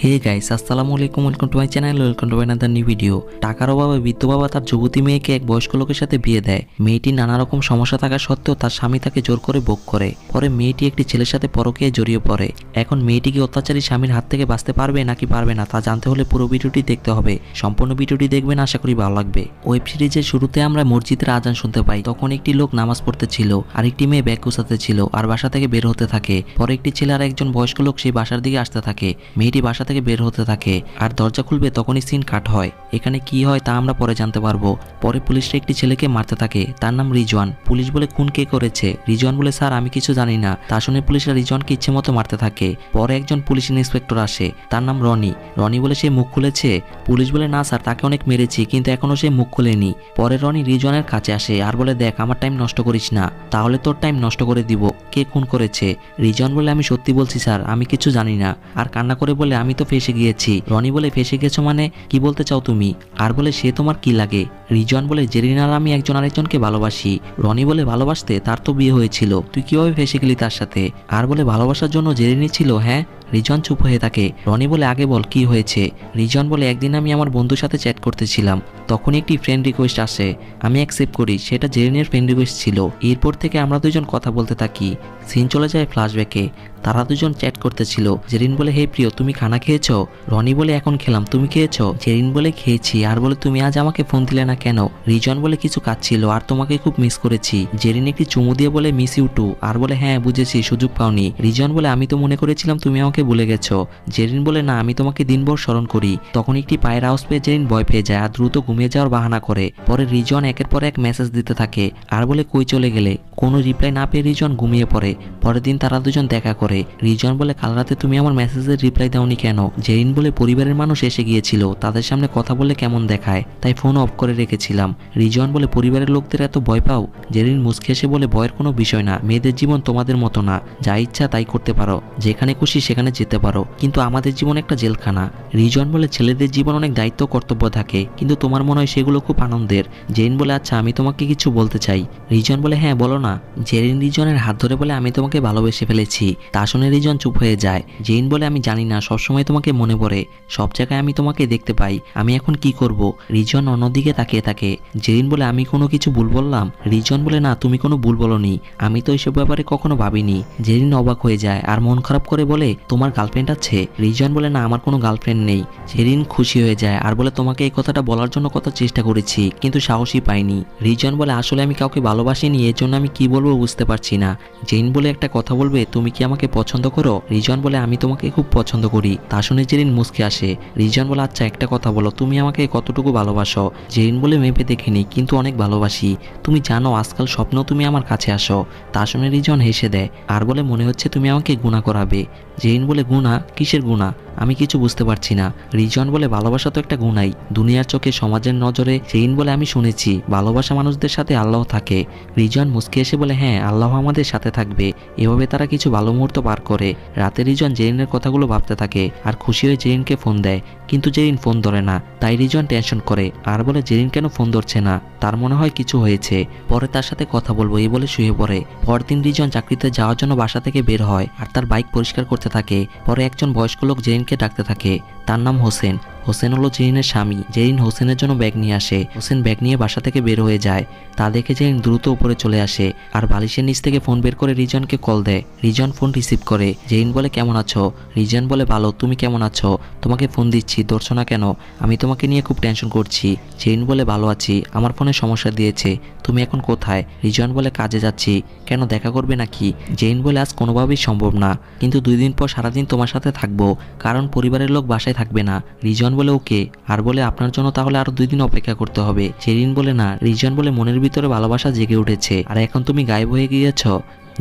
Hey guys, আসসালামু আলাইকুম, welcome to my channel, welcome to another new video. টাকার অভাবে বৃদ্ধ বাবা তার যুবতী মেয়েকে এক বয়স্ক লোকের সাথে বিয়ে দেয়। মেয়েটি নানা রকম সমস্যা থাকা সত্ত্বেও তার স্বামী তাকে জোর করে ভোগ করে। পরে মেয়েটি একটি ছেলের সাথে পরকীয়ায় জড়িয়ে পড়ে। এখন মেয়েটি কি অত্যাচারী স্বামীর হাত থেকে বাঁচতে পারবে নাকি পারবে না তা জানতে হলে পুরো ভিডিওটি দেখতে হবে। সম্পূর্ণ ভিডিওটি দেখবেন, আশা করি ভালো লাগবে। ওয়েব সিরিজের শুরুতে আমরা মসজিদের আজান শুনতে পাই। তখন একটি লোক নামাজ পড়তে ছিল, আরেকটি মেয়ে ব্যাগ গুছাতে ছিল আর বাসা থেকে বের হতে থাকে। পরে একটি ছেলে আর একজন বয়স্ক লোক সেই বাসার দিকে আসতে থাকে। মেয়েটি বাসা থেকে বের হতে থাকে আর দরজা খুলবে, তখনই সিন কাট হয়। এখানে কি হয় তা আমরা পরে জানতে পারবো। পরে পুলিশরা একটি ছেলেকে মারতে থাকে, তার নাম রিজওয়ান। পুলিশ বলে খুন কে করেছে? রিজওয়ান বলে স্যার আমি কিছু জানি না। তা শুনে পুলিশরা রিজওয়ানকে ইচ্ছে মতো মারতে থাকে। পরে একজন পুলিশ ইন্সপেক্টর আসে, তার নাম রনি। রনি বলে সে মুখ খুলেছে? পুলিশ বলে না স্যার, তাকে অনেক মেরেছি কিন্তু এখনো সে মুখ খুলেনি। পরে রনি রিজওয়ানের কাছে আসে আর বলে দেখ, আমার টাইম নষ্ট করিস না, তাহলে তোর টাইম নষ্ট করে দিব। কে খুন করেছে? রিজওয়ান বলে আমি সত্যি বলছি স্যার, আমি কিছু জানি না। আর কান্না করে বলে আমি তো ফেসে গিয়েছি। রনি বলে ফেসে গেছো মানে কি বলতে চাও তুমি? আর বলে সে তোমার কি লাগে? রিজওয়ান বলে জেরিন আর আমি একজন আরেকজনকে ভালোবাসি। রনি বলে ভালোবাসতে? তার তো বিয়ে হয়েছিল, তুই কিভাবে ফেসে গেলি তার সাথে? আর বলে ভালোবাসার জন্য জেরিনই ছিল। হ্যাঁ। রিজওয়ান চুপ হয়ে থাকে। রনি বলে আগে বল কি হয়েছে? রিজওয়ান বলে একদিন আমি আমার বন্ধুর সাথে চ্যাট করতেছিলাম, তখন একটি ফ্রেন্ড রিকোয়েস্ট আসে, আমি অ্যাকসেপ্ট করি। সেটা জেরিনের ফ্রেন্ড রিকোয়েস্ট ছিল। এরপর থেকে আমরা দুজন কথা বলতে থাকি। সিন চলে যায় ফ্ল্যাশব্যাকে। তারা দুজন চ্যাট করতেছিল। জেরিন বলে হে প্রিয়, তুমি খানা খেয়েছো? রনি বলে এখন খেলাম, তুমি খেয়েছো? জেরিন বলে খেয়েছি। আর বলে তুমি আজ আমাকে ফোন দিলে না কেন? রিজওয়ান বলে কিছু কাজ ছিল আর তোমাকে খুব মিস করেছি। জেরিন একটি চুমু দিয়ে বলে মিস ইউ টু। আর বলে হ্যাঁ বুঝেছি, সুযোগ পাওনি। রিজওয়ান বলে আমি তো মনে করেছিলাম তুমি আমাকে ভুলে গেছো। জেরিন বলে না, আমি তোমাকে দিনভর স্মরণ করি। তখন একটি পায়ের আওয়াজ পেয়ে জেরিন ভয় পেয়ে যায় আর দ্রুত ঘুমিয়ে যাওয়ার বাহানা করে। পরে রিজওয়ান একের পর এক মেসেজ দিতে থাকে আর বলে কই চলে গেলে? কোনো রিপ্লাই না পেয়ে রিজওয়ান ঘুমিয়ে পড়ে। পরের দিন তারা দুজন দেখা করে। রিজওয়ান বলে কাল রাতে তুমি আমার মেসেজের রিপ্লাই দাওনি কেন? জেরিন বলে পরিবারের মানুষ এসে গিয়েছিল, তাদের সামনে কথা বললে কেমন দেখায়, তাই ফোন অফ করে রেখেছিলাম। রিজওয়ান বলে পরিবারের লোকদের এত ভয় পাও? জেরিন মুচকে এসে বলে ভয়ের কোনো বিষয় না, মেয়েদের জীবন তোমাদের মতো না, যা ইচ্ছা তাই করতে পারো, যেখানে খুশি সেখানে যেতে পারো, কিন্তু আমাদের জীবন একটা জেলখানা। রিজওয়ান বলে ছেলেদের জীবন অনেক দায়িত্ব কর্তব্য থাকে, কিন্তু তোমার মনে হয় সেগুলো খুব আনন্দের। জেরিন বলে আচ্ছা আমি তোমাকে কিছু বলতে চাই। রিজওয়ান বলে হ্যাঁ বলো না। জেরিন রিজওয়ানের হাত ধরে বলে আমি তোমাকে ভালোবেসে ফেলেছি। তা শুনে রিজওয়ান চুপ হয়ে যায়। জেরিন বলে আমি জানি না, সবসময় তোমাকে মনে পড়ে, সব জায়গায় আমি তোমাকে দেখতে পাই, আমি এখন কি করব? রিজওয়ান অন্যদিকে তাকিয়ে থাকে। জেরিন বলে আমি কোনো কিছু ভুল বললাম? রিজওয়ান বলে না, তুমি কোনো ভুল বলনি, আমি তো এইসব ব্যাপারে কখনো ভাবিনি। জেরিন অবাক হয়ে যায় আর মন খারাপ করে বলে তোমার গার্লফ্রেন্ড আছে? রিজওয়ান বলে না, আমার কোনো গার্লফ্রেন্ড নেই। জেরিন খুশি হয়ে যায় আর বলে তোমাকে এই কথাটা বলার জন্য কত চেষ্টা করেছি কিন্তু সাহসই পাইনি। রিজওয়ান বলে আসলে আমি কাউকে ভালোবাসিনি, এর জন্য আমি কি বলবো বুঝতে পারছি না। জেরিন বলে একটা কথা বলবে, তুমি কি আমাকে পছন্দ করো? রিজওয়ান বলে আমি তোমাকে খুব পছন্দ করি। তা শুনে জেরিন মুচকে আসে। রিজওয়ান বলে আচ্ছা একটা কথা বলো, তুমি আমাকে কতটুকু ভালোবাসো? জেরিন বলে মেপে দেখিনি কিন্তু অনেক ভালোবাসি, তুমি জানো আজকাল স্বপ্ন তুমি আমার কাছে আসো। তা শুনে রিজওয়ান হেসে দেয় আর বলে মনে হচ্ছে তুমি আমাকে গুনাহ করাবে। জেরিন বলে গুনাহ? কিসের গুনাহ? আমি কিছু বুঝতে পারছি না। রিজওয়ান বলে ভালোবাসা তো একটা গুনাই, দুনিয়ার চোখে সমাজের নজরে। জেরিন বলে আমি শুনেছি ভালোবাসা মানুষদের সাথে আল্লাহ থাকে। রিজওয়ান মুচকে এসে বলে হ্যাঁ, আল্লাহ আমাদের সাথে থাকবে। এভাবে তারা কিছু ভালো মুহূর্ত পার করে। রাতে রিজওয়ান জেরিনের কথাগুলো ভাবতে থাকে আর খুশি হয়ে জেরিনকে ফোন দেয়, কিন্তু জেরিন ফোন ধরে না। তাই রিজওয়ান টেনশন করে আর বলে জেরিন কেন ফোন ধরছে না, তার মনে হয় কিছু হয়েছে, পরে তার সাথে কথা বলবো এই বলে শুয়ে পড়ে। পরদিন রিজওয়ান চাকরিতে যাওয়ার জন্য বাসা থেকে বের হয় আর তার বাইক পরিষ্কার করতে থাকে। পরে একজন বয়স্ক লোক জেরিনকে ডাকতে থাকে, তার নাম হোসেন। হোসেন হলো জেরিনের স্বামী। জেরিন হোসেনের জন্য ব্যাগ নিয়ে আসে। হোসেন ব্যাগ নিয়ে বাসা থেকে বের হয়ে যায়। তা দেখে জেরিন দ্রুত উপরে চলে আসে আর বালিশের নিচ থেকে ফোন বের করে রিজওয়ানকে কল দেয়। রিজওয়ান ফোন রিসিভ করে। জেরিন বলে কেমন আছো? রিজওয়ান বলে ভালো, তুমি কেমন আছো? তোমাকে ফোন দিচ্ছি, ধরছো না কেন? আমি তোমাকে নিয়ে খুব টেনশন করছি। জেরিন বলে ভালো আছি, আমার ফোনে সমস্যা দিয়েছে। তুমি এখন কোথায়? রিজওয়ান বলে কাজে যাচ্ছি। কেন, দেখা করবে নাকি? জেরিন বলে আজ কোনোভাবেই সম্ভব না, কিন্তু 2 দিন পর সারাদিন তোমার সাথে থাকবো, কারণ পরিবারের লোক বাসায় থাকবে না। রিজওয়ান বলে ওকে। আর বলে আপনার জন্য তাহলে আরো 2 দিন অপেক্ষা করতে হবে। জেরিন বলে না। রিজওয়ান বলে মনের ভিতরে ভালোবাসা জেগে উঠেছে আর এখন তুমি গায়েব হয়ে গিয়েছো।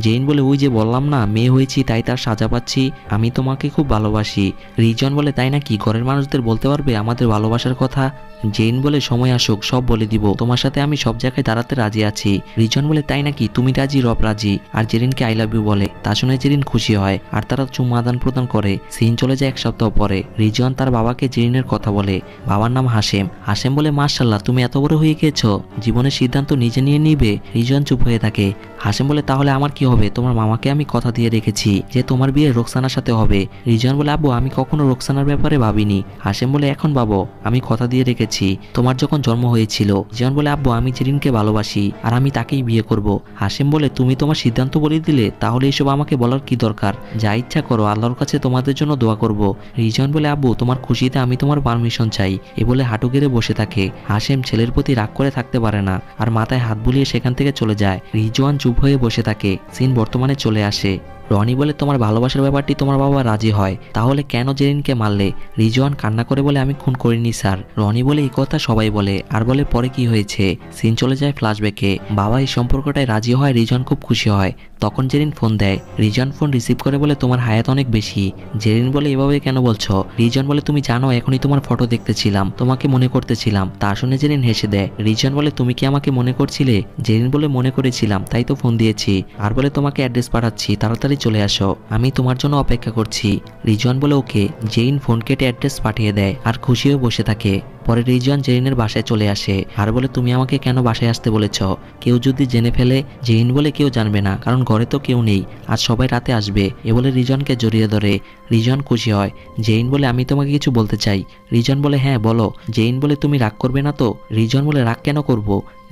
জেরিন বলে ওই যে বললাম না, মেয়ে হয়েছি তাই তার সাজা পাচ্ছি, আমি তোমাকে খুব ভালোবাসি। রিজওয়ান বলে তাই নাকি? ঘরের মানুষদের বলতে পারবে আমাদের ভালোবাসার কথা? জেরিন বলে সময় আসুক সব বলে দিব, তোমার সাথে আমি সব জায়গায় দাঁড়াতে রাজি আছি। রিজওয়ান বলে তাই নাকি? তুমি রাজি? রব রাজি। আর জেরিনকে আই লাভ ইউ বলে। তা শুনে জেরিন খুশি হয় আর তারা চুমু আদান প্রদান করে। সিন চলে যায় 1 সপ্তাহ পরে। রিজওয়ান তার বাবাকে জেরিনের কথা বলে। বাবার নাম হাশেম। হাশেম বলে মাশাআল্লাহ, তুমি এত বড় হয়ে গিয়েছো, জীবনের সিদ্ধান্ত নিজে নিয়ে নিবে। রিজওয়ান চুপ হয়ে থাকে। হাশেম বলে তাহলে আমার কি কি হবে, তোমার মামাকে আমি কথা দিয়ে রেখেছি যে তোমার বিয়ে রোকসানার সাথে হবে। রিজন বলে আব্বু আমি কখনো রোকসানার ব্যাপারে ভাবিনি। হাশেম বলে এখন ভাবো, আমি কথা দিয়ে রেখেছি তোমার যখন জন্ম হয়েছিল। রিজন বলে আব্বু আমি জেরিনকে ভালোবাসি আর আমি তাকেই বিয়ে করব। হাশেম বলে তুমি তোমার সিদ্ধান্ত বলে দিলে, তাহলে এসব আমাকে বলার কি দরকার, যা ইচ্ছা করো, আল্লাহর কাছে তোমাদের জন্য দোয়া করব। রিজন বলে আব্বু তোমার খুশিতে আমি তোমার পারমিশন চাই। এ বলে হাঁটু গেড়ে বসে থাকে। হাশেম ছেলের প্রতি রাগ করে থাকতে পারে না আর মাথায় হাত বুলিয়ে সেখান থেকে চলে যায়। রিজওয়ান চুপ হয়ে বসে থাকে। সিন বর্তমানে চলে আসে। রনি বলে তোমার ভালোবাসার ব্যাপারটি তোমার বাবা রাজি হয়, তাহলে কেন জেরিনকে মারলে? রিজওয়ান কান্না করে বলে আমি খুন করিনি স্যার। রনি বলে এই কথা সবাই বলে, আর বলে পরে কি হয়েছে। সিন চলে যায় ফ্ল্যাশব্যাকে। বাবা এই সম্পর্কটায় রাজি হয়, রিজওয়ান খুব খুশি হয়। তখন জেরিন ফোন দেয়। রিজওয়ান ফোন রিসিভ করে বলে তোমার হায়াত অনেক বেশি। জেরিন বলে এভাবে কেন বলছো? রিজওয়ান বলে তুমি জানো এখনই তোমার ফটো দেখতেছিলাম, তোমাকে মনে করতেছিলাম। তা শুনে জেরিন হেসে দেয়। রিজওয়ান বলে তুমি কি আমাকে মনে করছিলে? জেরিন বলে মনে করেছিলাম, তাই তো ফোন দিয়েছি। আর বলে তোমাকে অ্যাড্রেস পাঠাচ্ছি, তাড়াতাড়ি চলে আসো, আমি তোমার জন্য অপেক্ষা করছি। রিজওয়ান বলে ওকে। জেরিন ফোন কেটে অ্যাড্রেস পাঠিয়ে দেয় আর খুশি হয়ে বসে থাকে। পরে রিজওয়ান জেরিনের বাসায় চলে আসে আর বলে তুমি আমাকে কেন বাসায় আসতে বলেছ? কেউ যদি জেনে ফেলে? জেরিন বলে কেউ জানবে না, কারণ ঘরে তো কেউ নেই, আজ সবাই রাতে আসবে। এ বলে রিজওয়ানকে জড়িয়ে ধরে। রিজওয়ান খুশি হয়। জেরিন বলে আমি তোমাকে কিছু বলতে চাই। রিজওয়ান বলে হ্যাঁ বলো। জেরিন বলে তুমি রাগ করবে না তো? রিজওয়ান বলে রাগ কেন করব?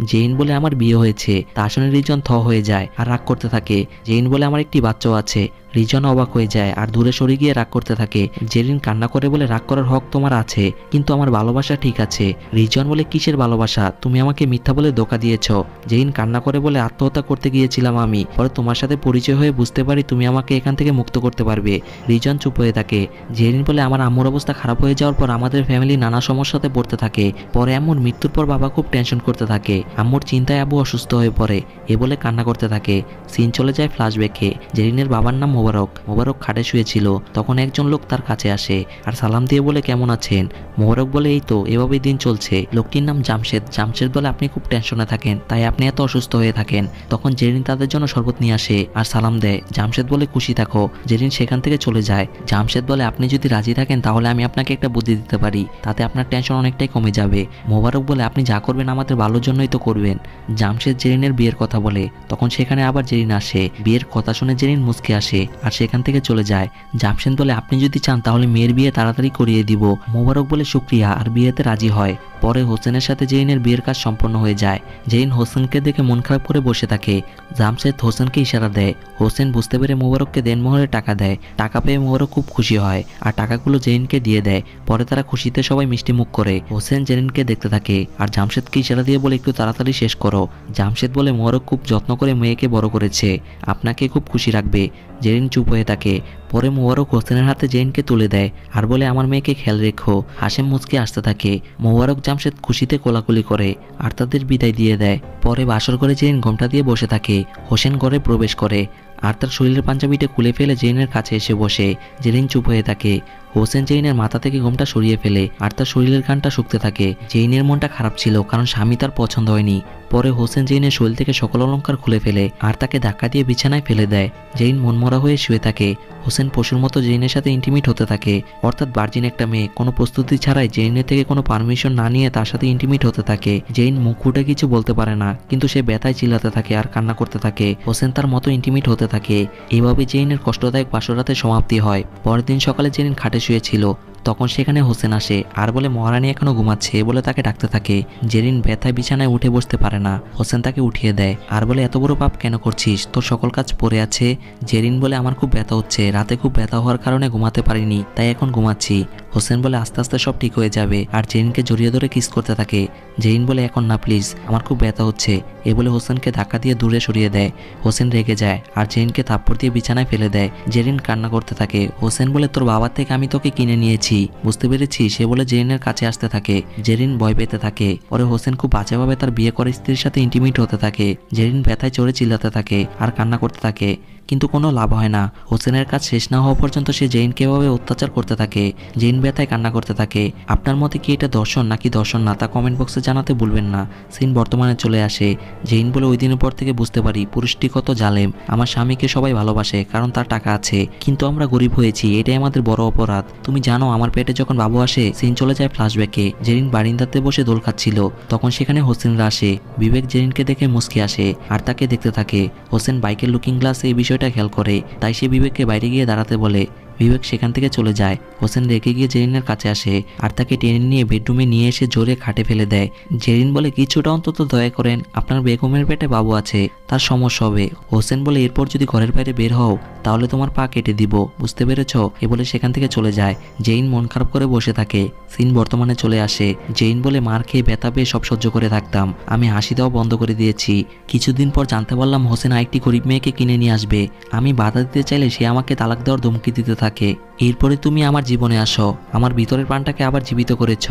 জেরিন বলে আমার বিয়ে হয়েছে। তা শুনে রিজওয়ান থ হয়ে যায় আর রাগ করতে থাকে। জেরিন বলে আমার একটি বাচ্চাও আছে। রিজওয়ান অবাক হয়ে যায় আর দূরে সরে গিয়ে রাগ করতে থাকে। জেরিন কান্না করে বলে রাগ করার হক তোমার আছে, কিন্তু আমার ভালোবাসা ঠিক আছে। রিজওয়ান বলে কিসের ভালোবাসা? তুমি আমাকে মিথ্যা বলে ধোঁকা দিয়েছ। জেরিন কান্না করে বলে আত্মহত্যা করতে গিয়েছিলাম আমি, পরে তোমার সাথে পরিচয় হয়ে বুঝতে পারি তুমি আমাকে এখান থেকে মুক্ত করতে পারবে। রিজওয়ান চুপ হয়ে থাকে। জেরিন বলে আমার আম্মুর অবস্থা খারাপ হয়ে যাওয়ার পর আমাদের ফ্যামিলি নানা সমস্যাতে পড়তে থাকে। পরে আম্মুর মৃত্যুর পর বাবা খুব টেনশন করতে থাকে। আম্মুর চিন্তায় আব্বু অসুস্থ হয়ে পড়ে। এ বলে কান্না করতে থাকে। সিন চলে যায় ফ্ল্যাশব্যাকে। জেরিনের বাবার নাম মোবারক। মোবারক খাটে শুয়েছিল। তখন একজন লোক তার কাছে আসে আর সালাম দিয়ে বলে কেমন আছেন? মোবারক বলে এই তো, এভাবেই দিন চলছে। লোকটির নাম জামশেদ। জামশেদ বলে আপনি খুব টেনশনে থাকেন, তাই আপনি এত অসুস্থ হয়ে থাকেন। তখন জেরিন তাদের জন্য শরবত নিয়ে আসে আর সালাম দেয়। জামশেদ বলে খুশি থাকো। জেরিন সেখান থেকে চলে যায়। জামশেদ বলে আপনি যদি রাজি থাকেন তাহলে আমি আপনাকে একটা বুদ্ধি দিতে পারি, তাতে আপনার টেনশন অনেকটাই কমে যাবে। মোবারক বলে আপনি যা করবেন আমাদের ভালোর জন্যই তো করবেন। জামশেদ জেরিনের বিয়ের কথা বলে। তখন সেখানে আবার জেরিন আসে। বিয়ের কথা শুনে জেরিন মুচকে আসে আর সেখান থেকে চলে যায়। জামশেদ বলে আপনি যদি চান তাহলে মেয়ের বিয়ে তাড়াতাড়ি করিয়ে দিব। মোবারক বলে শুক্রিয়া আর বিয়েতে রাজি হয়। পরে হোসেনের সাথে জেরিনের বিয়ের কাজ সম্পন্ন হয়ে যায়। জেরিন হোসেনকে দেখে মন খারাপ করে বসে থাকে। জামশেদ হোসেনকে ইশারা দেয়। হোসেন বুঝতে পেরে মোবারককে দেনমোহরে টাকা দেয়। টাকা পেয়ে মোবারক খুব খুশি হয় আর টাকাগুলো জেরিনকে দিয়ে দেয়। পরে তারা খুশিতে সবাই মিষ্টি মুখ করে। হোসেন জেরিনকে দেখতে থাকে আর জামশেদকে ইশারা দিয়ে বলে একটু তাড়াতাড়ি শেষ করো। জামশেদ বলে মোবারক খুব যত্ন করে মেয়েকে বড় করেছে, আপনাকে খুব খুশি রাখবে। জেরিন চুপ হয়ে থাকে। পরে মোবারক হোসেনের হাতে জেরিনকে তুলে দেয় আর বলে আমার মেয়েকে খেয়াল রেখো। হাশেম মুচকে আসতে থাকে। মোবারক জামশেদ খুশিতে কোলাকুলি করে আর তাদের বিদায় দিয়ে দেয়। পরে বাসর করে জেরিন ঘোমটা দিয়ে বসে থাকে। হোসেন ঘরে প্রবেশ করে আর তার শরীরের পাঞ্জাবিটা খুলে ফেলে জেরিনের কাছে এসে বসে। জেরিন চুপ হয়ে থাকে। হোসেন জেরিনের মাথা থেকে ঘোমটা সরিয়ে ফেলে আর তার শরীরের গানটা শুকতে থাকে। জেরিনের মনটা খারাপ ছিল, কারণ স্বামী তার পছন্দ হয়নি। পরে হোসেন জেরিনের শরীর থেকে সকল অলংকার খুলে ফেলে আর তাকে ধাক্কা দিয়ে বিছানায় ফেলে দেয়। জেরিন মনমরা হয়ে শুয়ে থাকে। হোসেন পশুর মতো জেরিনের সাথে ইন্টিমেট হতে থাকে। অর্থাৎ ভার্জিন একটা মেয়ে কোনো প্রস্তুতি ছাড়াই জেরিনের থেকে কোনো পারমিশন না নিয়ে তার সাথে ইন্টিমেট হতে থাকে। জেরিন মুখ ফুটে কিছু বলতে পারে না, কিন্তু সে ব্যথায় চিল্লাতে থাকে আর কান্না করতে থাকে। হোসেন তার মতো ইন্টিমেট হতে থাকে। এইভাবে জেরিনের কষ্টদায়ক বাসরাতে সমাপ্তি হয়। পরের দিন সকালে জেরিন খাটে শুয়েছিল। তখন সেখানে হোসেন আসে আর বলে মহারানী এখনো ঘুমাচ্ছে বলে তাকে ডাকতে থাকে। জেরিন ব্যথায় বিছানায় উঠে বসতে পারে না। হোসেন তাকে উঠিয়ে দেয় আর বলে এত বড় পাপ কেন করছিস, তোর সকল কাজ পড়ে আছে। জেরিন বলে আমার খুব ব্যথা হচ্ছে, রাতে খুব ব্যথা হওয়ার কারণে ঘুমাতে পারিনি, তাই এখন ঘুমাচ্ছি। হোসেন বলে আস্তে আস্তে সব ঠিক হয়ে যাবে আর জেরিনকে জড়িয়ে ধরে কিস করতে থাকে। জেরিন বলে এখন না প্লিজ, আমার খুব ব্যথা হচ্ছে। এ বলে হোসেনকে ধাক্কা দিয়ে দূরে সরিয়ে দেয়। হোসেন রেগে যায় আর জেরিনকে থাপ্পড় দিয়ে বিছানায় ফেলে দেয়। জেরিন কান্না করতে থাকে। হোসেন বলে তোর বাবার থেকে আমি তোকে কিনে নিয়েছি, বুঝতে পেরেছি। সে বলে জেরিনের কাছে আসতে থাকে। জেরিন ভয় পেতে থাকে। পরে হোসেন খুব বাজেভাবে তার বিয়ে করা স্ত্রীর সাথে ইন্টিমেট হতে থাকে। জেরিন ব্যথায় চড়ে চিল্লাতে থাকে আর কান্না করতে থাকে। কিন্তু কোনো লাভ হয় না। হোসেনের কাজ শেষ না হওয়া পর্যন্ত সে জেইনকে এভাবে অত্যাচার করতে থাকে। জেইন ব্যথায় কান্না করতে থাকে। আপনার মতে কি এটা দর্শন নাকি দর্শন না তা কমেন্ট বক্সে জানাতে ভুলবেন না। সিন বর্তমানে চলে আসে। জেইন বলে ওই দিনের পর থেকে বুঝতে পারি পুরুষটি কত জালেম। আমার স্বামীকে সবাই ভালোবাসে কারণ তার টাকা আছে, কিন্তু আমরা গরিব হয়েছি, এটাই আমাদের বড় অপরাধ। তুমি জানো আমার পেটে যখন বাবু আসে। সিন চলে যায় ফ্ল্যাশব্যাকে। জেরিন বারিন্দাতে বসে দোল খাচ্ছিল, তখন সেখানে হোসেনরা আসে। বিবেক জেরিনকে দেখে মুস্কি আসে আর তাকে দেখতে থাকে। হোসেন বাইকের লুকিং গ্লাসে এই বিষয়টা খেয়াল করে, তাই সে বিবেককে বাইরে গিয়ে দাঁড়াতে বলে। বিবেক সেখান থেকে চলে যায়। হোসেন রেগে গিয়ে জেরিনের কাছে আসে আর তাকে টেনে নিয়ে বেডরুমে নিয়ে এসে জোরে খাটে ফেলে দেয়। জেরিন বলে কিছুটা অন্তত দয়া করেন, আপনার বেগমের পেটে বাবু আছে, তার সমস্যা হবে। হোসেন বলে এরপর যদি ঘরের বাইরে বের হও তাহলে তোমার পা কেটে দিব, বুঝতে পেরেছ? এ বলে সেখান থেকে চলে যায়। জেইন মন খারাপ করে বসে থাকে। সিন বর্তমানে চলে আসে। জেইন বলে মার খেয়ে ব্যথা পেয়ে সব সহ্য করে থাকতাম, আমি হাসি দেওয়া বন্ধ করে দিয়েছি। কিছুদিন পর জানতে পারলাম হোসেন আরেকটি গরিব মেয়েকে কিনে নিয়ে আসবে। আমি বাধা দিতে চাইলে সে আমাকে তালাক দেওয়ার ধমকি দিতে থাকে। এরপরে তুমি আমার জীবনে আসো, আমার ভিতরের প্রাণটাকে আবার জীবিত করেছ।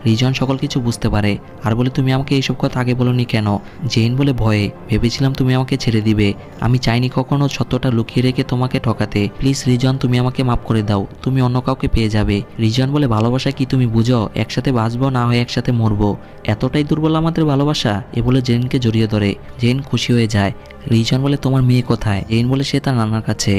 রিজন সকল কিছু বুঝতে পারে আর বলে তুমি আমাকে এইসব কথা আগে বলোনি কেন? জেইন বলে ভয়ে, ভেবেছিলাম তুমি আমাকে ছেড়ে দিবে, আমি চাইনি কখনো সত্যটা লুকিয়ে রেখে তোমাকে ঠকাতে। প্লিজ রিজন, তুমি আমাকে মাফ করে দাও, তুমি অন্য কাউকে পেয়ে যাবে। রিজন বলে ভালোবাসা কি তুমি বুঝো? একসাথে বাঁচবো না হয় একসাথে মরবো, এতটাই দুর্বল আমাদের ভালোবাসা? এ বলে জেইনকে জড়িয়ে ধরে। জেইন খুশি হয়ে যায়। রিজন বলে তোমার মেয়ে কোথায়? জেইন বলে সে তার নানার কাছে।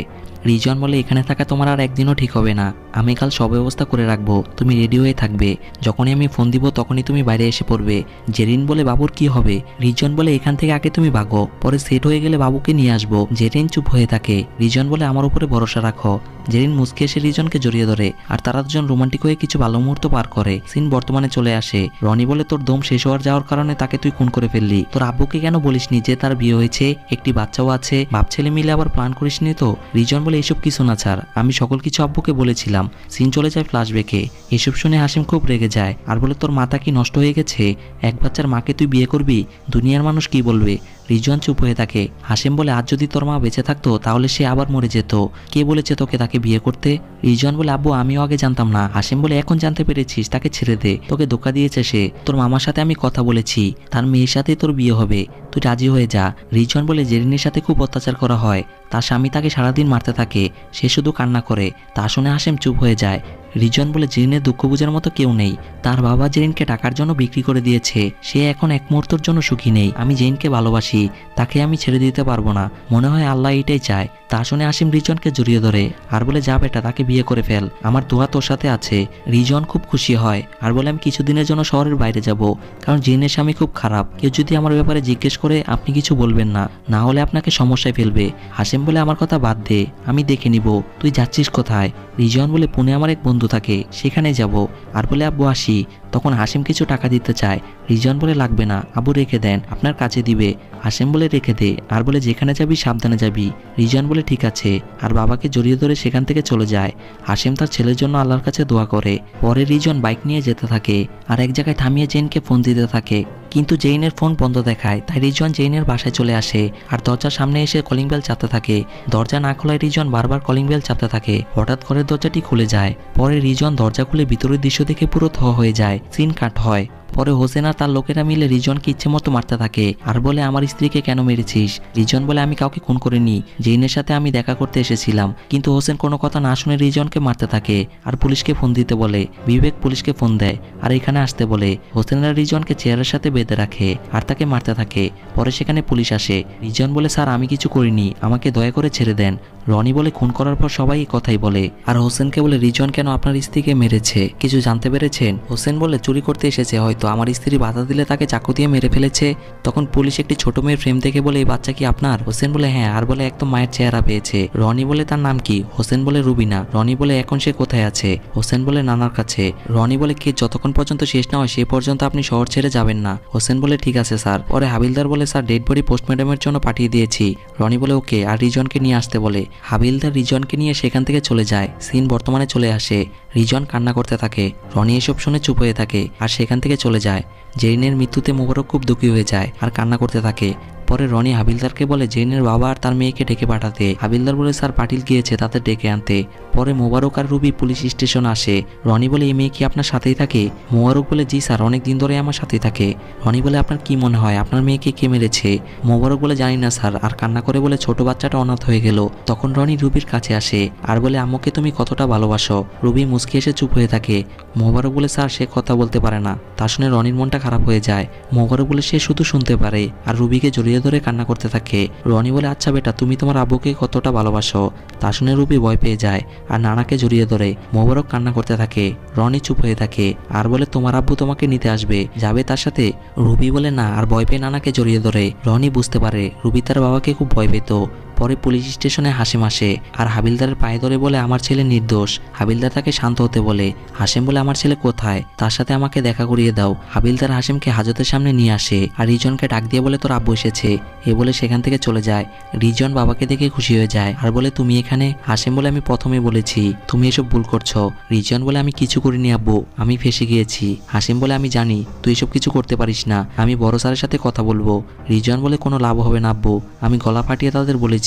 রিজন বলে এখানে থাকা তোমার আর একদিনও ঠিক হবে না, আমি কাল সব ব্যবস্থা করে রাখবো, তুমি রেডি হয়ে থাকবে, যখনই আমি ফোন দিব তখনই তুমি বাইরে এসে পড়বে। জেরিন বলে বাবুর কি হবে? রিজন বলে এখান থেকে আগে তুমি ভাগো, পরে সেট হয়ে গেলে বাবুকে নিয়ে আসবো। জেরিন চুপ হয়ে থাকে। রিজন বলে আমার উপরে ভরসা রাখো। জেরিন মুচকে এসে রিজনকে জড়িয়ে ধরে আর তারা দুজন রোমান্টিক হয়ে কিছু ভালো মুহূর্ত পার করে। সিন বর্তমানে চলে আসে। রনি বলে তোর দম শেষ হওয়ার যাওয়ার কারণে তাকে তুই খুন করে ফেললি, তোর আব্বুকে কেন বলিসনি যে তার বিয়ে হয়েছে, একটি বাচ্চাও আছে, বাপ ছেলে মিলে আবার প্ল্যান করিসনি তো? রিজন বলে এসব কিছু না ছাড়, আমি সকল কিছু আব্বুকে বলেছিলাম। সিন চলে যায় ফ্ল্যাশব্যাকে। এসব শুনে হাসিম খুব রেগে যায় আর বলে তোর মাথা কি নষ্ট হয়ে গেছে? এক বাচ্চার মাকে তুই বিয়ে করবি? দুনিয়ার মানুষ কি বলবে? রিজন চুপ হয়ে থাকে। হাসিম বলে আজ যদি তোর মা বেঁচে থাকতো তাহলে সে আবার মরে যেত, কে বলেছে তোকে তাকে বিয়ে করতে? রিজন বলে আব্বু আমিও আগে জানতাম না। হাসিম বলে এখন জানতে পেরেছিস, তাকে ছেড়ে দে, তোকে ধোকা দিয়েছে সে, তোর মামার সাথে আমি কথা বলেছি, তার মেয়ের সাথে তোর বিয়ে হবে, তুই রাজি হয়ে যা। রিজন বলে জেরিনের সাথে খুব অত্যাচার করা হয়, তার স্বামী তাকে সারাদিন মারতে থাকে, সে শুধু কান্না করে। তা শুনে হাসিম চুপ হয়ে যায়। রিজন বলে জেরিনের দুঃখ বোঝার মতো কেউ নেই, তার বাবা জেরিনকে টাকার জন্য বিক্রি করে দিয়েছে, সে এখন এক মুহূর্তের জন্য সুখী নেই। আমি জেরিনকে ভালোবাসি, তাকে আমি ছেড়ে দিতে পারবো না, মনে হয় আল্লাহ এটাই চায়। তা শুনে হাসিম রিজনকে জড়িয়ে ধরে আর বলে যা বেটা, তাকে বিয়ে করে ফেল, আমার দোয়া তোর সাথে আছে। রিজন খুব খুশি হয় আর বলে আমি কিছুদিনের জন্য শহরের বাইরে যাব, কারণ জেরিনের স্বামী খুব খারাপ, কেউ যদি আমার ব্যাপারে জিজ্ঞেস করে আপনি কিছু বলবেন না, না হলে আপনাকে সমস্যায় ফেলবে। হাসিম বলে আমার কথা বাদ দে, আমি দেখে নিব, তুই যাচ্ছিস কোথায়? রিজন বলে পুনে আমার এক বন্ধু থাকে, সেখানে যাব। আর বলে আব্বু আসি। তখন হাসিম কিছু টাকা দিতে চায়। রিজন বলে লাগবে না, আব্বু রেখে দেন, আপনার কাছে দিবে। হাসিম বলে রেখে দে, আর বলে যেখানে যাবি সাবধানে যাবি। রিজন বলে ঠিক আছে, আর বাবাকে জড়িয়ে ধরে সেখান থেকে চলে যায়। হাসিম তার ছেলের জন্য আল্লাহর কাছে দোয়া করে। পরে রিজন বাইক নিয়ে যেতে থাকে আর এক জায়গায় থামিয়ে জেইনকে ফোন দিতে থাকে, কিন্তু জেইনের ফোন বন্ধ দেখায়। তাই রিজন জেইনের বাসায় চলে আসে আর দরজার সামনে এসে কলিং বেল চাপতে থাকে। দরজা না খোলায় রিজন বারবার কলিং বেল চাপতে থাকে। হঠাৎ ঘরের দরজাটি খুলে যায়। পরে রিজন দরজা খুলে ভিতরের দৃশ্য দেখে পুরো থ হয়ে যায়। সিন কাট হয়। পরে হোসেন আর তার লোকেরা মিলে রিজনকে ইচ্ছে মতো মারতে থাকে আর বলে আমার স্ত্রীকে কেন মেরেছিস? রিজন বলে আমি কাউকে খুন করিনি, জেইনের সাথে আমি দেখা করতে এসেছিলাম। কিন্তু হোসেন কোনো কথা না শুনে রিজনকে মারতে থাকে আর পুলিশকে ফোন দিতে বলে। বিবেক পুলিশকে ফোন দেয় আর এখানে আসতে বলে। হোসেনরা রিজনকে চেয়ারের সাথে বেঁধে রাখে আর তাকে মারতে থাকে। পরে সেখানে পুলিশ আসে। রিজন বলে স্যার আমি কিছু করিনি, আমাকে দয়া করে ছেড়ে দেন। রনি বলে খুন করার পর সবাই এই কথাই বলে। আর হোসেনকে বলে রিজন কেন আপনার স্ত্রীকে মেরেছে, কিছু জানতে পেরেছেন? হোসেন বলে চুরি করতে এসেছে, হয়তো আমার স্ত্রী বাধা দিলে তাকে চাকু দিয়ে মেরে ফেলেছে। তখন পুলিশ একটি ছোট মেয়ের ফ্রেম দেখে বলে এই বাচ্চা কি আপনার? হোসেন বলে হ্যাঁ, আর বলে একদম মায়ের চেহারা পেয়েছে। রনি বলে তার নাম কি? হোসেন বলে রুবিনা। রনি বলে এখন সে কোথায় আছে? হোসেন বলে নানার কাছে। রনি বলে কে যতক্ষণ পর্যন্ত শেষ না হয় সে পর্যন্ত আপনি শহর ছেড়ে যাবেন না। হোসেন বলে ঠিক আছে স্যার। পরে হাবিলদার বলে স্যার ডেড বডি পোস্টমর্টমের জন্য পাঠিয়ে দিয়েছি। রনি বলে ওকে, আর রিজনকে নিয়ে আসতে বলে। হাবিলদার রিজনকে নিয়ে সেখান থেকে চলে যায়। সিন বর্তমানে চলে আসে। রিজন কান্না করতে থাকে। রনি এসব শুনে চুপ হয়ে থাকে আর সেখান থেকে চলে যায়। জেরিনের মৃত্যুতে মোবারক খুব দুঃখী হয়ে যায় আর কান্না করতে থাকে। পরে রনি হাবিলদারকে বলে জেরিনের বাবা আর তার মেয়েকে ডেকে পাঠাতে। হাবিলদার বলে স্যার পাটিল গিয়েছে তাদের ডেকে আনতে। পরে মোবারক আর রুবি পুলিশ স্টেশন আসে। রনি বলে এই মেয়ে কি আপনার সাথেই থাকে? মোবারক বলে জি স্যার, অনেক দিন ধরে আমার সাথেই থাকে। রনি বলে আপনার কি মনে হয় আপনার মেয়েকে কে মেরেছে? মোবারক বলে জানি না স্যার, আর কান্না করে বলে ছোট বাচ্চাটা অনাথ হয়ে গেল। তখন রনি রুবির কাছে আসে আর বলে আম্মুকে তুমি কতটা ভালোবাসো। রুবি মুচকি এসে চুপ হয়ে থাকে। মোবারক বলে স্যার সে কথা বলতে পারে না। তা শুনে রনির মনটা খারাপ হয়ে যায়। মোবারক বলে সে শুধু শুনতে পারে আর রুবিকে জড়িয়ে ধরে কান্না করতে থাকে। রনি বলে আচ্ছা বেটা তুমি তোমার আব্বুকে কতটা ভালোবাসো? তা শুনে রুবি ভয় পেয়ে যায় আর নানাকে জড়িয়ে ধরে। মোবারক কান্না করতে থাকে। রনি চুপ হয়ে থাকে আর বলে তোমার আব্বু তোমাকে নিতে আসবে, যাবে তার সাথে? রুবি বলে না আর ভয় পেয়ে নানাকে জড়িয়ে ধরে। রনি বুঝতে পারে রুবি তার বাবাকে খুব ভয় পেত। পরে পুলিশ স্টেশনে হাসিম আসে আর হাবিলদারের পায়ে ধরে বলে আমার ছেলে নির্দোষ। হাবিলদার তাকে শান্ত হতে বলে। হাসিম বলে আমার ছেলে কোথায়, তার সাথে আমাকে দেখা করিয়ে দাও। হাবিলদার হাসিমকে হাজতের সামনে নিয়ে আসে আর রিজনকে ডাক দিয়ে বলে তোর আব্বু এসেছে। এ বলে সেখান থেকে চলে যায়। রিজন বাবাকে দেখে খুশি হয়ে যায় আর বলে তুমি এখানে? হাসিম বলে আমি প্রথমে বলেছি তুমি এসব ভুল করছো। রিজন বলে আমি কিছু করিনি আব্বু, আমি ফেসে গিয়েছি। হাসিম বলে আমি জানি তুই এসব কিছু করতে পারিস না, আমি বড় স্যারের সাথে কথা বলবো। রিজন বলে কোনো লাভ হবে না আব্বু, আমি গলা ফাটিয়ে তাদের বলেছি,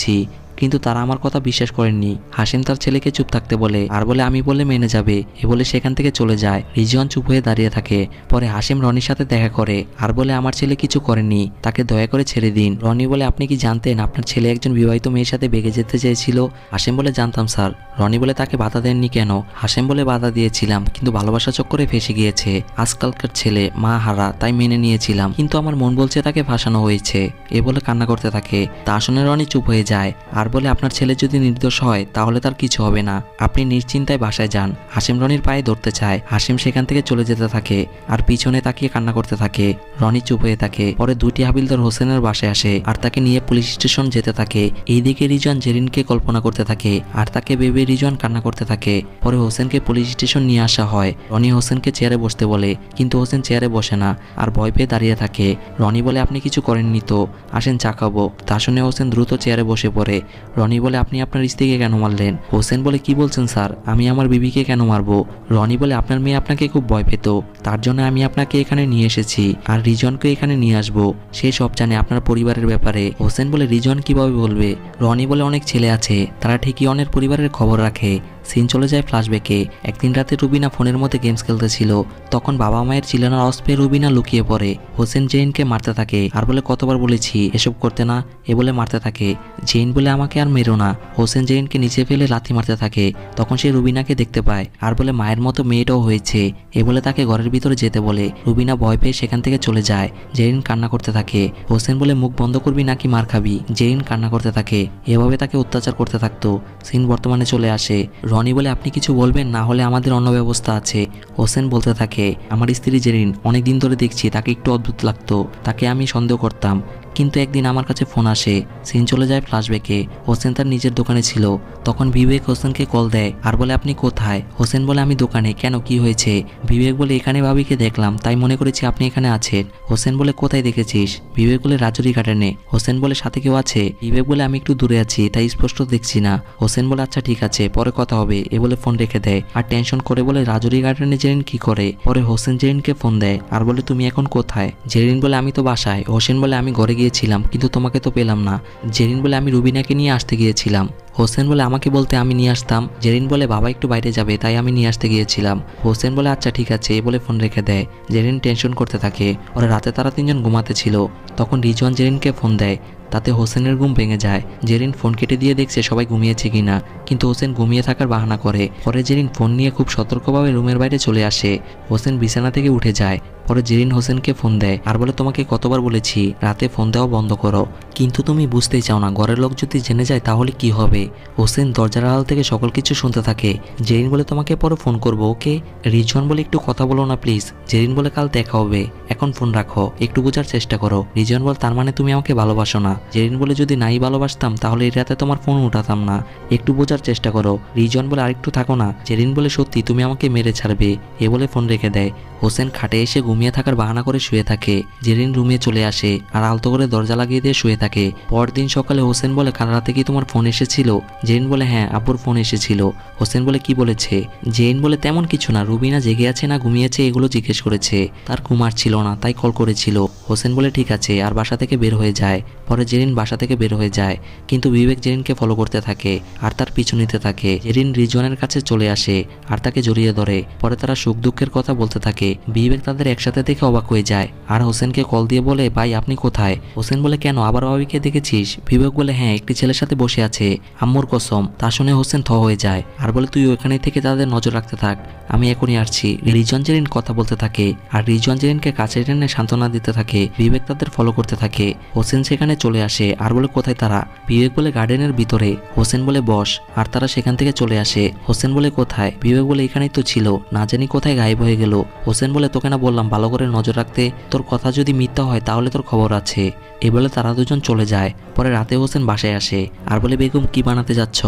কিন্তু তারা আমার কথা বিশ্বাস করেননি। হাসিম তার ছেলেকে চুপ থাকতে বলে আর বলে আমি বলে মেনে যাবে। এ বলে সেখান থেকে চলে যায়। রিজন চুপ হয়ে দাঁড়িয়ে থাকে। পরে হাসিম রনির সাথে দেখা করে আর বলে আমার ছেলে কিছু করেনি, তাকে দয়া করে ছেড়ে দিন। রনি বলে আপনি কি জানতেন আপনার ছেলে একজন বিবাহিত মেয়ের সাথে বেগে যেতে চেয়েছিল? হাসিম বলে জানতাম স্যার। রনি বলে তাকে বাধা দেননি কেন? হাসিম বলে বাধা দিয়েছিলাম কিন্তু ভালোবাসা চক্করে ফেসে গিয়েছে। আজকালকার ছেলে মা হারা, তাই মেনে নিয়েছিলাম, কিন্তু আমার মন বলছে তাকে ফাঁসানো হয়েছে। এ বলে কান্না করতে থাকে। তা শুনে রনি চুপ হয়ে যায় আর বলে আপনার ছেলে যদি নির্দোষ হয় তাহলে তার কিছু হবে না, আপনি নিশ্চিন্তায় বাসায় যান। হাসিম রনির পায়ে ধরতে চায়। হাসিম সেখান থেকে চলে যেতে থাকে আর পিছনে তাকিয়ে কান্না করতে থাকে। রনি চুপ হয়ে থাকে। পরে দুটি হাবিলদার হোসেনের বাসায় আসে আর তাকে নিয়ে পুলিশ স্টেশন যেতে থাকে। এইদিকে রিজন জেরিনকে কল্পনা করতে থাকে আর তাকে ভেবে রিজন কান্না করতে থাকে। পরে হোসেনকে পুলিশ স্টেশন নিয়ে আসা হয়। রনি হোসেনকে চেয়ারে বসতে বলে কিন্তু হোসেন চেয়ারে বসে না আর ভয় পেয়ে দাঁড়িয়ে থাকে। রনি বলে আপনি কিছু করেননি তো, আসেন চা খাবো। তা শুনে হোসেন দ্রুত চেয়ারে বসে পড়ে। রনি বলে আপনি আপনার স্ত্রীকে কেন মারলেন? হোসেন বলে কি বলছেন স্যার, আমি আমার বিবিকে কেন মারবো? রনি বলে আপনার মেয়ে আপনাকে খুব ভয় পেত, তার জন্য আমি আপনাকে এখানে নিয়ে এসেছি আর রিজনকে এখানে নিয়ে আসবো, সে সব জানে আপনার পরিবারের ব্যাপারে। হোসেন বলে রিজন কিভাবে বলবে? রনি বলে অনেক ছেলে আছে, তারা ঠিকই অনেক পরিবারের খবর রাখে। সিন চলে যায় ফ্ল্যাশব্যাকে। একদিন রাতে রুবিনা ফোনের মধ্যে গেমস খেলতেছিল, তখন বাবা মায়ের চিল্লানোর অস্পে রুবিনা লুকিয়ে পড়ে। হোসেন জেইনকে মারতে থাকে আর বলে কতবার বলেছি এসব করতে না, এ বলে মারতে থাকে। জেইন বলে আমাকে আর মেরো না। হোসেন জেইনকে নিচে ফেলে লাথি মারতে থাকে। তখন সে রুবিনাকে দেখতে পায় আর বলে মায়ের মতো মেয়েটাও হয়েছে, এ বলে তাকে ঘরের ভিতরে যেতে বলে। রুবিনা ভয় পেয়ে সেখান থেকে চলে যায়। জেরিন কান্না করতে থাকে। হোসেন বলে মুখ বন্ধ করবি নাকি মার খাবি? জেরিন কান্না করতে থাকে। এভাবে তাকে অত্যাচার করতে থাকতো। সিন বর্তমানে চলে আসে। রনি বলে আপনি কিছু বলবেন, না হলে আমাদের অন্য ব্যবস্থা আছে। হোসেন বলতে থাকে আমার স্ত্রী জেরিন অনেকদিন ধরে দেখছি তাকে একটু অদ্ভুত লাগতো, তাকে আমি সন্দেহ করতাম, কিন্তু একদিন আমার কাছে ফোন আসে। সিন চলে যায় ফ্ল্যাশব্যাকে। হোসেন তার নিজের দোকানে ছিল। তখন বিবেক হোসেনকে কল দেয় আর বলে আপনি কোথায়? হোসেন বলে আমি দোকানে। কেন, কি হয়েছে? বিবেক বলে এখানে ভাবিকে দেখলাম, তাই মনে করেছি আপনি এখানে আছেন। হোসেন বলে কোথায় দেখেছিস? বিবেক বলে রাজুরি গার্ডেনে। হোসেন বলে সাথে কেউ আছে? বিবেক বলে আমি একটু দূরে আছি, তাই স্পষ্ট দেখছি না। হোসেন বলে আচ্ছা ঠিক আছে, পরে কথা হবে, এ বলে ফোন রেখে দেয়। আর টেনশন করে বলে রাজুরি গার্ডেনে জেরিন কি করে? পরে হোসেন জেরিনকে ফোন দেয় আর বলে তুমি এখন কোথায়? জেরিন বলে আমি তো বাসায়। হোসেন বলে আমি ঘরে গিয়েছিলাম কিন্তু তোমাকে তো পেলাম না। জেরিন বলে আমি রুবিনাকে নিয়ে আসতে গিয়েছিলাম। হোসেন বলে আমাকে বলতে আমি নিয়ে আসতাম। জেরিন বলে বাবা একটু বাইরে যাবে, তাই আমি নিয়ে আসতে গিয়েছিলাম। হোসেন বলে আচ্ছা ঠিক আছে, এ বলে ফোন রেখে দেয়। জেরিন টেনশন করতে থাকে। ওরা রাতে তারা তিনজন ঘুমাতে ছিল। তখন রিজওয়ান জেরিনকে ফোন দেয়, তাতে হোসেনের ঘুম ভেঙে যায়। জেরিন ফোন কেটে দিয়ে দেখছে সবাই ঘুমিয়েছে কিনা, কিন্তু হোসেন ঘুমিয়ে থাকার বাহানা করে। পরে জেরিন ফোন নিয়ে খুব সতর্কভাবে রুমের বাইরে চলে আসে। হোসেন বিছানা থেকে উঠে যায়। পরে জেরিন হোসেনকে ফোন দেয় আর বলে তোমাকে কতবার বলেছি রাতে ফোন দেওয়া বন্ধ করো, কিন্তু তুমি বুঝতেই চাও না, ঘরের লোক যদি জেনে যায় তাহলে কি হবে। হোসেন দরজার আড়াল থেকে সকল কিছু শুনতে থাকে। জেরিন বলে তোমাকে পরে ফোন করবো, ওকে? রিজওয়ান বলে একটু কথা বলো না প্লিজ। জেরিন বলে কাল দেখা হবে, এখন ফোন রাখো, একটু বোঝার চেষ্টা করো। রিজওয়ান বলে তার মানে তুমি আমাকে ভালোবাসো না? জেরিন বলে যদি নাই ভালোবাসতাম তাহলে এই রাতে তোমার ফোন উঠাতাম না, একটু বোঝার চেষ্টা করো। রিজওয়ান বলে আরেকটু থাকো না। জেরিন বলে সত্যি তুমি আমাকে মেরে ছাড়বে, এ বলে ফোন রেখে দেয়। হোসেন খাটে এসে ঘুমিয়ে থাকার বাহানা করে শুয়ে থাকে। জেরিন রুমে চলে আসে আর আলতো করে দরজা লাগিয়ে দিয়ে শুয়ে থাকে। পরদিন সকালে হোসেন বলে কাল রাতে কি তোমার ফোন এসেছিল? জেরিন বলে হ্যাঁ আব্বুর ফোন এসেছিল। হোসেন বলে কি বলেছে? জেরিন বলে তেমন কিছু না, রুবিনা জেগে আছে না ঘুমিয়েছে এগুলো জিজ্ঞেস করেছে, তার ঘুম আসছিল না তাই কল করেছিল। হোসেন বলে ঠিক আছে, আর বাসা থেকে বের হয়ে যায়। পরে জেরিন বাসা থেকে বের হয়ে যায়, কিন্তু বিবেক জেরিনকে ফলো করতে থাকে আর তার পিছু নিতে থাকে। জেরিন রিজওয়ানের কাছে চলে আসে আর তাকে জড়িয়ে ধরে। পরে তারা সুখ দুঃখের কথা বলতে থাকে। বিবেক তাদের একসাথে দেখে অবাক হয়ে যায় আর হোসেনকে কল দিয়ে বলে ভাই আপনি কোথায়? হোসেন বলে কেন, আবার ভাবিকে দেখেছিস? বিবেক বলে হ্যাঁ একটি ছেলের সাথে বসে আছে, আম্মুর কসম। তা শুনে হোসেন থ হয়ে যায় আর বলে তুই ওখানে থেকে তাদের নজর রাখতে থাক, আমি এখনই আসছি। রিজওয়ান জেরিন কথা বলতে থাকে আর রিজওয়ান জেরিনকে কাছে টেনে সান্ত্বনা দিতে থাকে। বিবেক তাদের ফলো করতে থাকে। হোসেন সেখানে চলে আসে আর বলে কোথায় তারা? বিবেক বলে গার্ডেনের ভিতরে। হোসেন বলে বস, আর তারা সেখান থেকে চলে আসে। হোসেন বলে কোথায়? বিবেক বলে এখানেই তো ছিল, না জানি কোথায় গায়েব হয়ে গেল। হোসেন বলে তোকে না বললাম ভালো করে নজর রাখতে, তোর কথা যদি মিথ্যা হয় তাহলে তোর খবর আছে। এ বলে তারা দুজন চলে যায়। পরে রাতে হোসেন বাসায় আসে আর বলে বেগম কি বানাতে যাচ্ছ?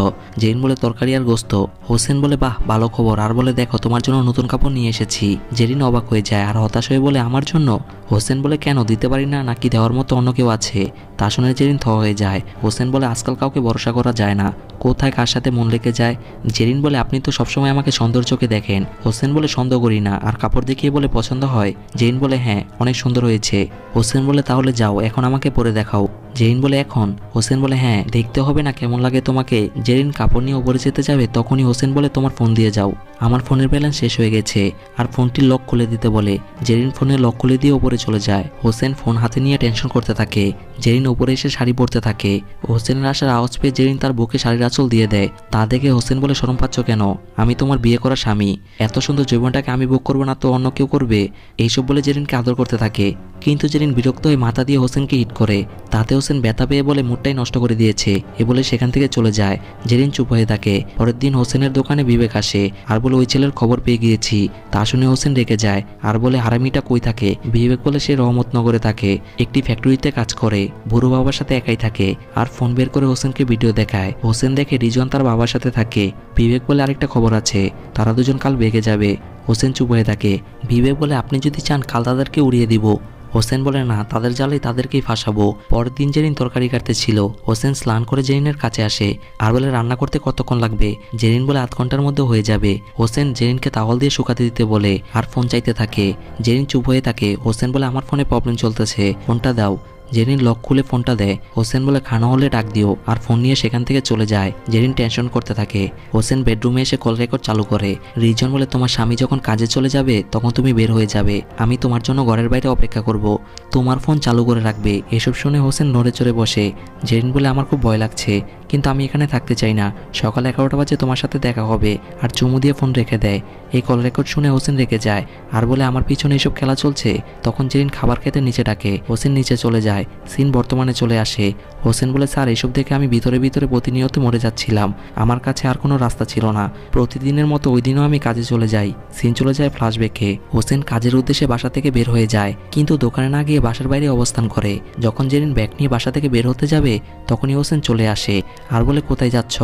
জেরিন বলে তরকারি আর গোস্ত। হোসেন বলে বাহ ভালো খবর, আর বলে দেখো তোমার জন্য নতুন কাপড় নিয়ে এসেছি। জেরিন অবাক হয়ে যায় আর হতাশ হয়ে বলে আমার জন্য? হোসেন বলে কেন, দিতে পারি না নাকি দেওয়ার মতো অন্য কেউ আছে? তা শুনে জেরিন থ হয়ে যায়। হোসেন বলে আজকাল কাউকে ভরসা করা যায় না, কোথায় কার সাথে মন লেগে যায়। জেরিন বলে আপনি তো সবসময় আমাকে সৌন্দর্য চোখে দেখেন। হোসেন বলে সন্দেহ করি না, আর কাপড় দেখিয়ে বলে পছন্দ হয়? জেরিন বলে হ্যাঁ অনেক সুন্দর হয়েছে। হোসেন বলে তাহলে যাও এখন আমাকে পরে দেখাও। জেরিন বলে এখন? হোসেন বলে হ্যাঁ দেখতে হবে না কেমন লাগে তোমাকে। জেরিন কাপড় নিয়ে উপরে যেতে যাবে তখনই হোসেন বলে তোমার ফোন দিয়ে যাও, আমার ফোনের ব্যালেন্স শেষ হয়ে গেছে। আর ফোনটির লক খুলে দিতে বলে। জেরিন ফোনের লক খুলে দিয়ে উপরে চলে যায়। হোসেন ফোন হাতে নিয়ে টেনশন করতে থাকে। জেরিন উপরে এসে শাড়ি পরতে থাকে। হোসেনের আসার আওয়াজ পেয়ে জেরিন তার বুকে শাড়ির আঁচল দিয়ে দেয়। তা দেখে হোসেন বলে শরম পাচ্ছ কেন? আমি তোমার বিয়ে করা স্বামী, এত সুন্দর জীবনটাকে আমি বুক করবো না তো অন্য কেউ করবে? এইসব বলে জেরিনকে আদর করতে থাকে। কিন্তু জেরিন বিরক্ত হয়ে মাথা দিয়ে হোসেনকে হিট করে। তাতে হোসেন ব্যথা পেয়ে বলে মুডটাই নষ্ট করে দিয়েছে, এ বলে সেখান থেকে চলে যায়। জেরিন চুপ হয়ে থাকে। পরের দিন হোসেনের দোকানে বিবেক আসে আর বলে ওই ছেলের খবর পেয়ে গিয়েছি। তা শুনে হোসেন রেগে যায় আর বলে হারামিটা কই থাকে? বিবেক বলে সে রহমতনগরে থাকে, একটি ফ্যাক্টরিতে কাজ করে, বুড়ো বাবার সাথে একাই থাকে। আর ফোন বের করে হোসেনকে ভিডিও দেখায়। হোসেন দেখে রিজওয়ান তার বাবার সাথে থাকে। বিবেক বলে আরেকটা খবর আছে, তারা দুজন কাল বেগে যাবে। হোসেন চুপ হয়ে থাকে। বিবেক বলে আপনি যদি চান কাল তাদেরকে উড়িয়ে দিব। হোসেন বলে না, তাদের জালেই তাদেরকেই ফাঁসাবো। পরের দিন জেরিন তরকারি কাটতে ছিল। হোসেন স্নান করে জেরিনের কাছে আসে আর বলে রান্না করতে কতক্ষণ লাগবে? জেরিন বলে আধ ঘন্টার মধ্যে হয়ে যাবে। হোসেন জেরিনকে তাওয়াল দিয়ে শুকাতে দিতে বলে আর ফোন চাইতে থাকে। জেরিন চুপ হয়ে থাকে। হোসেন বলে আমার ফোনে প্রবলেম চলতেছে, ফোনটা দাও। জেরিন লক খুলে ফোনটা দেয়। হোসেন বলে খানা হলে ডাক দিও, আর ফোন নিয়ে সেখান থেকে চলে যায়। জেরিন টেনশন করতে থাকে। হোসেন বেডরুমে এসে কল রেকর্ড চালু করে। রিজন বলে তোমার স্বামী যখন কাজে চলে যাবে তখন তুমি বের হয়ে যাবে, আমি তোমার জন্য ঘরের বাইরে অপেক্ষা করব, তোমার ফোন চালু করে রাখবে। এসব শুনে হোসেন নড়ে চড়ে বসে। জেরিন বলে আমার খুব ভয় লাগছে, কিন্তু আমি এখানে থাকতে চাই না, সকাল 11টা বাজে তোমার সাথে দেখা হবে। আর চুমু দিয়ে ফোন রেখে দেয়। এই কল রেকর্ড শুনে হোসেন রেখে যায় আর বলে আমার পিছনে এসব খেলা চলছে। তখন জেরিন খাবার খেতে নিচে ডাকে। হোসেন নিচে চলে যায়। সিন বর্তমানে চলে আসে। হোসেন বলে স্যার এসব দেখে আমি ভিতরে ভিতরে প্রতিনিয়ত মরে যাচ্ছিলাম, আমার কাছে আর কোনো রাস্তা ছিল না। প্রতিদিনের মতো ওই দিনও আমি কাজে চলে যাই। সিন চলে যায় ফ্ল্যাশব্যাকে। হোসেন কাজের উদ্দেশ্যে বাসা থেকে বের হয়ে যায়, কিন্তু দোকানে না গিয়ে বাসার বাইরে অবস্থান করে। যখন জেরিন ব্যাগ নিয়ে বাসা থেকে বের হতে যাবে তখনই হোসেন চলে আসে আর বলে কোথায় যাচ্ছ?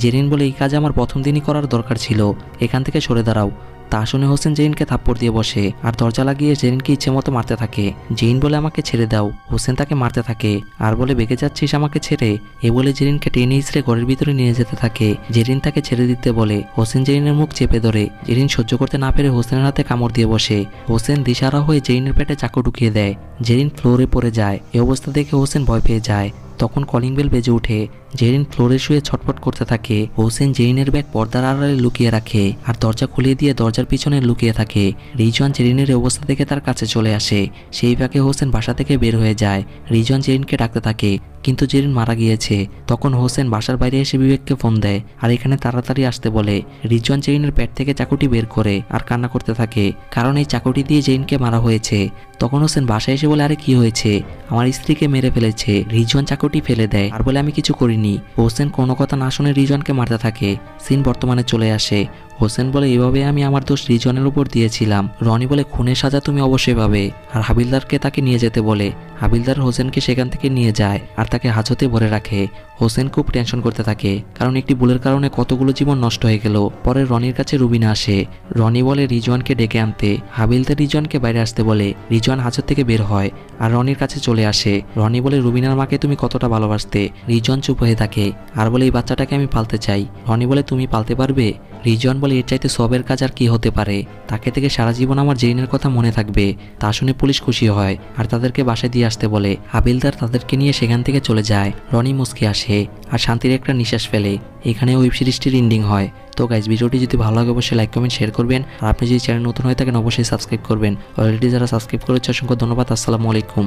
জেরিন বলে এই কাজ আমার প্রথম দিনই করার দরকার ছিল, এখান থেকে সরে দাঁড়াও। তা শুনে হোসেন জেরিনকে থাপ্পড় দিয়ে বসে আর দরজা লাগিয়ে জেরিনকে ইচ্ছে মতো মারতে থাকে। জেরিন বলে আমাকে ছেড়ে দাও। হোসেন তাকে মারতে থাকে আর বলে বেগে যাচ্ছিস আমাকে ছেড়ে? এ বলে জেরিনকে টেনে হিঁচড়ে ঘরের ভিতরে নিয়ে যেতে থাকে। জেরিন তাকে ছেড়ে দিতে বলে। হোসেন জেরিনের মুখ চেপে ধরে। জেরিন সহ্য করতে না পেরে হোসেনের হাতে কামড় দিয়ে বসে। হোসেন দিশারা হয়ে জেরিনের পেটে চাকু ঢুকিয়ে দেয়। জেরিন ফ্লোরে পড়ে যায়। এই অবস্থা দেখে হোসেন ভয় পেয়ে যায়। তখন কলিং বেল বেজে ওঠে। জেরিন ফ্লোরে শুয়ে ছটফট করতে থাকে। হোসেন জেরিনের ব্যাগ পর্দার আড়ালে লুকিয়ে রাখে আর দরজা খুলিয়ে দিয়ে দরজার পিছনে লুকিয়ে থাকে। রিজওয়ান জেরিনের অবস্থা দেখে তার কাছে চলে আসে। সেই ফাঁকে হোসেন বাসা থেকে বের হয়ে যায়। রিজওয়ান জেরিনকে ডাকতে থাকে, কিন্তু জেরিন মারা গিয়েছে। তখন হোসেন বাসার বাইরে এসে বিবেককে ফোন দেয় আর এখানে তাড়াতাড়ি আসতে বলে। রিজওয়ান জেরিনের পেট থেকে চাকুটি বের করে আর কান্না করতে থাকে, কারণ এই চাকুটি দিয়ে জেরিনকে মারা হয়েছে। তখন হোসেন বাসায় এসে বলে আরে কি হয়েছে, আমার স্ত্রীকে মেরে ফেলেছে। রিজওয়ান চাকুটি ফেলে দেয় আর বলে আমি কিছু করিনি। হোসেন কোনো কথা না শুনে রিজওয়ানকে মারতে থাকে। সিন বর্তমানে চলে আসে। হোসেন বলে এভাবে আমি আমার দোষ রিজওয়ানের উপর দিয়েছিলাম। রনি বলে খুনের সাজা তুমি অবশ্যই পাবে। আর হাবিলদারকে তাকে নিয়ে যেতে বলে। হাবিলদার হোসেনকে সেখান থেকে নিয়ে যায় আর তাকে হাজতে ভরে রাখে। হোসেন খুব টেনশন করতে থাকে, কারণ একটি ভুলের কারণে কতগুলো জীবন নষ্ট হয়ে গেল। পরে রনির কাছে রুবিনা আসে। রনি বলে রিজওয়ানকে ডেকে আনতে। হাবিল তার রিজওয়ানকে বাইরে আসতে বলে। রিজওয়ান হাজত থেকে বের হয় আর রনির কাছে চলে আসে। রনি বলে, রুবিনার মাকে তুমি কতটা ভালোবাসতে। রিজওয়ান চুপ হয়ে থাকে আর বলে, এই বাচ্চাটাকে আমি পালতে চাই। রনি বলে, তুমি পালতে পারবে? রিজওয়ান বলে, এর চাইতে সবের কাজ আর কি হতে পারে। তাকে থেকে সারা জীবন আমার জেরিনের কথা মনে থাকবে। তা শুনে পুলিশ খুশি হয় আর তাদেরকে বাসায় দিয়ে আসতে বলে। হাবিলদার তাদেরকে নিয়ে সেখান থেকে চলে যায়। রনি মুস্কি আসে আর শান্তির একটা নিঃশ্বাস ফেলে। এখানে ওয়েব সিরিজটির এন্ডিং হয়। তো গাইজ, ভিডিওটি যদি ভালো লাগে অবশ্যই লাইক কমেন্ট শেয়ার করবেন। আর আপনি যদি চ্যানেল নতুন হয়ে থাকেন অবশ্যই সাবস্ক্রাইব করবেন। অলরেডি যারা সাবস্ক্রাইব করেছে অসংখ্য ধন্যবাদ। আসসালামু আলাইকুম।